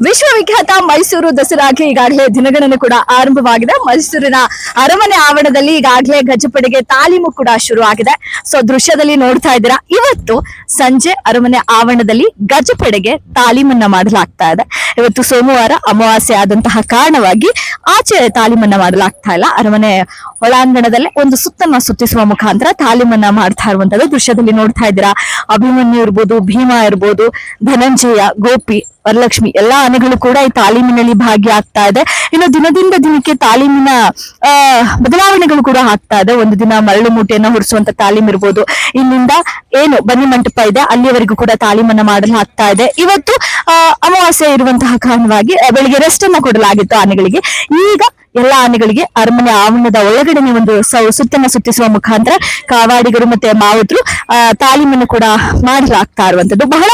ವಿಶ್ವವಿಖ್ಯಾತ ಮೈಸೂರು ದಸರಾಗೆ ಈಗಾಗಲೇ ದಿನಗಣನೆ ಕೂಡ ಆರಂಭವಾಗಿದೆ. ಮೈಸೂರಿನ ಅರಮನೆ ಆವರಣದಲ್ಲಿ ಈಗಾಗಲೇ ಗಜಪಡೆಗೆ ತಾಲೀಮು ಕೂಡ ಶುರು ಆಗಿದೆ. ಸೊ ದೃಶ್ಯದಲ್ಲಿ ನೋಡ್ತಾ ಇದ್ದೀರಾ, ಇವತ್ತು ಸಂಜೆ ಅರಮನೆ ಆವರಣದಲ್ಲಿ ಗಜಪಡೆಗೆ ತಾಲೀಮನ್ನ ಮಾಡಲಾಗ್ತಾ ಇದೆ. ಇವತ್ತು ಸೋಮವಾರ ಅಮಾವಾಸ್ಯೆ ಆದಂತಹ ಕಾರಣವಾಗಿ ಆಚೆ ತಾಲೀಮನ್ನ ಮಾಡಲಾಗ್ತಾ ಇಲ್ಲ. ಅರಮನೆ ಒಳಾಂಗಣದಲ್ಲೇ ಒಂದು ಸುತ್ತನ್ನ ಸುತ್ತಿಸುವ ಮುಖಾಂತರ ತಾಲೀಮನ್ನ ಮಾಡ್ತಾ ಇರುವಂತದ್ದು ದೃಶ್ಯದಲ್ಲಿ ನೋಡ್ತಾ ಇದ್ದೀರಾ. ಅಭಿಮನ್ಯು ಇರ್ಬೋದು, ಭೀಮಾ ಇರ್ಬೋದು, ಧನಂಜಯ, ಗೋಪಿ, ವರಲಕ್ಷ್ಮಿ ಎಲ್ಲಾ ಆನೆಗಳು ಕೂಡ ಈ ತಾಲೀಮಿನಲ್ಲಿ ಭಾಗಿಯಾಗ್ತಾ ಇದೆ. ಇನ್ನು ದಿನದಿಂದ ದಿನಕ್ಕೆ ತಾಲೀಮಿನ ಬದಲಾವಣೆಗಳು ಕೂಡ ಆಗ್ತಾ ಇದೆ. ಒಂದು ದಿನ ಮರಳು ಮೂಟೆಯನ್ನ ಹೊರಿಸುವಂತ ತಾಲೀಮ್ ಇರ್ಬೋದು, ಇಲ್ಲಿಂದ ಏನು ಬನ್ನಿ ಮಂಟಪ ಇದೆ ಅಲ್ಲಿಯವರೆಗೂ ಕೂಡ ತಾಲೀಮನ್ನ ಮಾಡಲಾಗ್ತಾ ಇದೆ. ಇವತ್ತು ಅಮಾವಾಸ್ಯೆ ಇರುವಂತಹ ಕಾರಣವಾಗಿ ಬೆಳಿಗ್ಗೆ ರೆಸ್ಟ್ ಅನ್ನ ಕೊಡಲಾಗಿತ್ತು ಆನೆಗಳಿಗೆ. ಈಗ ಎಲ್ಲಾ ಆನೆಗಳಿಗೆ ಅರಮನೆ ಆವರಣದ ಒಳಗಡೆ ಒಂದು ಸುತ್ತನ್ನ ಸುತ್ತಿಸುವ ಮುಖಾಂತರ ಕಾವಾಡಿಗರು ಮತ್ತೆ ಮಾವುತರು ತಾಲೀಮನ್ನು ಕೂಡ ಮಾಡಲಾಗ್ತಾ ಇರುವಂತದ್ದು. ಬಹಳ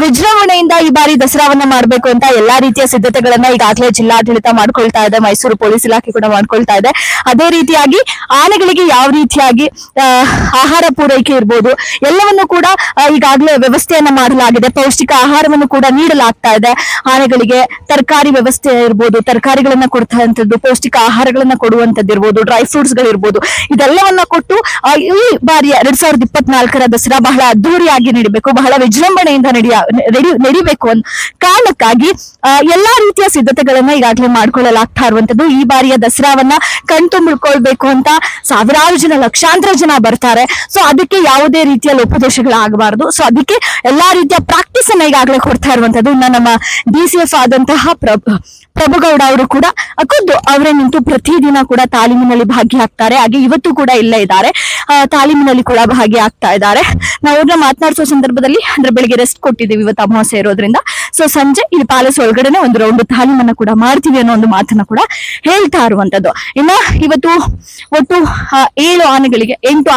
ವಿಜೃಂಭಣೆಯಿಂದ ಈ ಬಾರಿ ದಸರಾವನ್ನ ಮಾಡಬೇಕು ಅಂತ ಎಲ್ಲಾ ರೀತಿಯ ಸಿದ್ಧತೆಗಳನ್ನ ಈಗಾಗಲೇ ಜಿಲ್ಲಾಡಳಿತ ಮಾಡ್ಕೊಳ್ತಾ ಇದೆ, ಮೈಸೂರು ಪೊಲೀಸ್ ಇಲಾಖೆ ಕೂಡ ಮಾಡ್ಕೊಳ್ತಾ ಇದೆ. ಅದೇ ರೀತಿಯಾಗಿ ಆನೆಗಳಿಗೆ ಯಾವ ರೀತಿಯಾಗಿ ಆಹಾರ ಪೂರೈಕೆ ಇರ್ಬೋದು ಎಲ್ಲವನ್ನು ಕೂಡ ಈಗಾಗಲೇ ವ್ಯವಸ್ಥೆಯನ್ನ ಮಾಡಲಾಗಿದೆ. ಪೌಷ್ಟಿಕ ಆಹಾರವನ್ನು ಕೂಡ ನೀಡಲಾಗ್ತಾ ಇದೆ. ಆನೆಗಳಿಗೆ ತರಕಾರಿ ವ್ಯವಸ್ಥೆ ಇರ್ಬೋದು, ತರಕಾರಿಗಳನ್ನ ಕೊಡ್ತಾ ಇರುವಂತದ್ದು, ಪೌಷ್ಟಿಕ ಆಹಾರಗಳನ್ನ ಕೊಡುವಂತದ್ದು ಇರ್ಬೋದು, ಡ್ರೈ ಫ್ರೂಟ್ಸ್ ಗಳಿರ್ಬೋದು, ಇದೆಲ್ಲವನ್ನ ಕೊಟ್ಟು ಈ ಬಾರಿಯ 2024ರ ದಸರಾ ಬಹಳ ಅದ್ದೂರಿಯಾಗಿ ನಡಿಬೇಕು, ಬಹಳ ವಿಜೃಂಭಣೆಯಿಂದ ನಡಿಬೇಕು ಅನ್ನೋ ಕಾರಣಕ್ಕಾಗಿ ಎಲ್ಲಾ ರೀತಿಯ ಸಿದ್ಧತೆಗಳನ್ನ ಈಗಾಗಲೇ ಮಾಡ್ಕೊಳ್ಳಲಾಗ್ತಾ ಇರುವಂತದ್ದು. ಈ ಬಾರಿಯ ದಸರಾವನ್ನ ಕಣ್ತುಂಬಿಕೊಳ್ಬೇಕು ಅಂತ ಸಾವಿರಾರು ಜನ, ಲಕ್ಷಾಂತರ ಜನ ಬರ್ತಾರೆ. ಸೊ ಅದಕ್ಕೆ ಯಾವುದೇ ರೀತಿಯ ಲೋಪದೋಷಗಳಾಗಬಾರದು. ಸೊ ಅದಕ್ಕೆ ಎಲ್ಲಾ ರೀತಿಯ ಪ್ರಾಕ್ಟೀಸ್ ಅನ್ನ ಈಗಾಗಲೇ ಕೊಡ್ತಾ ಇರುವಂತದ್ದು. ಇನ್ನ ನಮ್ಮ DCF ಆದಂತಹ ಪ್ರಭುಗೌಡ ಅವರು ಕೂಡ ಖುದ್ದು ಅವರೇ ನಿಂತು ಪ್ರತಿದಿನ ಕೂಡ ತಾಲೀಮಿನಲ್ಲಿ ಭಾಗಿಯಾಗ್ತಾರೆ. ಹಾಗೆ ಇವತ್ತು ಕೂಡ ಇಲ್ಲೇ ಇದ್ದಾರೆ, ತಾಲೀಮಿನಲ್ಲಿ ಕೂಡ ಭಾಗಿಯಾಗ್ತಾ ಇದ್ದಾರೆ. ನಾವು ಅವ್ರನ್ನ ಮಾತನಾಡಿಸೋ ಸಂದರ್ಭದಲ್ಲಿ ಅಂದ್ರೆ ಬೆಳಿಗ್ಗೆ ರೆಸ್ಟ್ ಕೊಟ್ಟಿದ್ದೀವಿ ಇವತ್ತು ಅಮಾವಾಸ್ಯೆ ಇರೋದ್ರಿಂದ. ಸೊ ಸಂಜೆ ಇಲ್ಲಿ ಪ್ಯಾಲೇಸ್ ಒಳಗಡೆನೆ ಒಂದು ರೌಂಡ್ ತಾಲೀಮನ್ನ ಕೂಡ ಮಾಡ್ತೀವಿ ಅನ್ನೋ ಒಂದು ಮಾತನ್ನ ಕೂಡ ಹೇಳ್ತಾ ಇರುವಂತದ್ದು. ಇನ್ನ ಇವತ್ತು ಒಟ್ಟು 8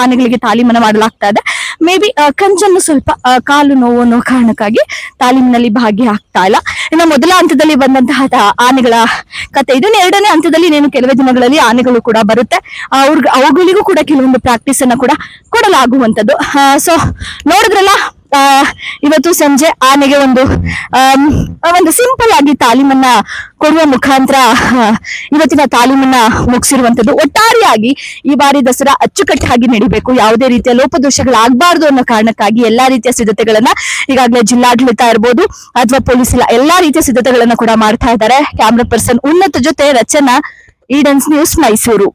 ಆನೆಗಳಿಗೆ ತಾಲೀಮನ್ನ ಮಾಡಲಾಗ್ತಾ ಇದೆ. ಮೇ ಬಿ ಕಂಚನ್ನು ಸ್ವಲ್ಪ ಕಾಲು ನೋವು ಅನ್ನೋ ಕಾರಣಕ್ಕಾಗಿ ತಾಲೀಮಿನಲ್ಲಿ ಭಾಗಿಯಾಗ್ತಾ ಇಲ್ಲ. ಇನ್ನು ಮೊದಲ ಹಂತದಲ್ಲಿ ಬಂದಂತಹ ಆನೆಗಳ ಕತೆ ಇದು. ಎರಡನೇ ಹಂತದಲ್ಲಿ ಇನ್ನೇನು ಕೆಲವೇ ದಿನಗಳಲ್ಲಿ ಆನೆಗಳು ಕೂಡ ಬರುತ್ತೆ. ಅವುಗಳಿಗೂ ಕೂಡ ಕೆಲವೊಂದು ಪ್ರಾಕ್ಟೀಸ್ ಅನ್ನ ಕೂಡ ಕೊಡಲಾಗುವಂತದ್ದು. ಸೊ ನೋಡಿದ್ರಲ್ಲ, ಇವತ್ತು ಸಂಜೆ ಆನೆಗೆ ಒಂದು ಸಿಂಪಲ್ ಆಗಿ ತಾಲೀಮನ್ನ ಕೊಡುವ ಮುಖಾಂತರ ಇವತ್ತಿನ ತಾಲೀಮನ್ನ ಮುಗಿಸಿರುವಂತದ್ದು. ಒಟ್ಟಾರೆಯಾಗಿ ಈ ಬಾರಿ ದಸರಾ ಅಚ್ಚುಕಟ್ಟಾಗಿ ನಡಿಬೇಕು, ಯಾವುದೇ ರೀತಿಯ ಲೋಪದೋಷಗಳಾಗಬಾರ್ದು ಅನ್ನೋ ಕಾರಣಕ್ಕಾಗಿ ಎಲ್ಲಾ ರೀತಿಯ ಸಿದ್ಧತೆಗಳನ್ನ ಈಗಾಗಲೇ ಜಿಲ್ಲಾಡಳಿತ ಇರ್ಬೋದು ಅಥವಾ ಪೊಲೀಸ್ ಎಲ್ಲಾ ರೀತಿಯ ಸಿದ್ಧತೆಗಳನ್ನ ಕೂಡ ಮಾಡ್ತಾ ಇದ್ದಾರೆ. ಕ್ಯಾಮ್ರಾ ಪರ್ಸನ್ ಉನ್ನತ ಜೊತೆ ರಚನಾ, ಈಡನ್ಸ್ ನ್ಯೂಸ್, ಮೈಸೂರು.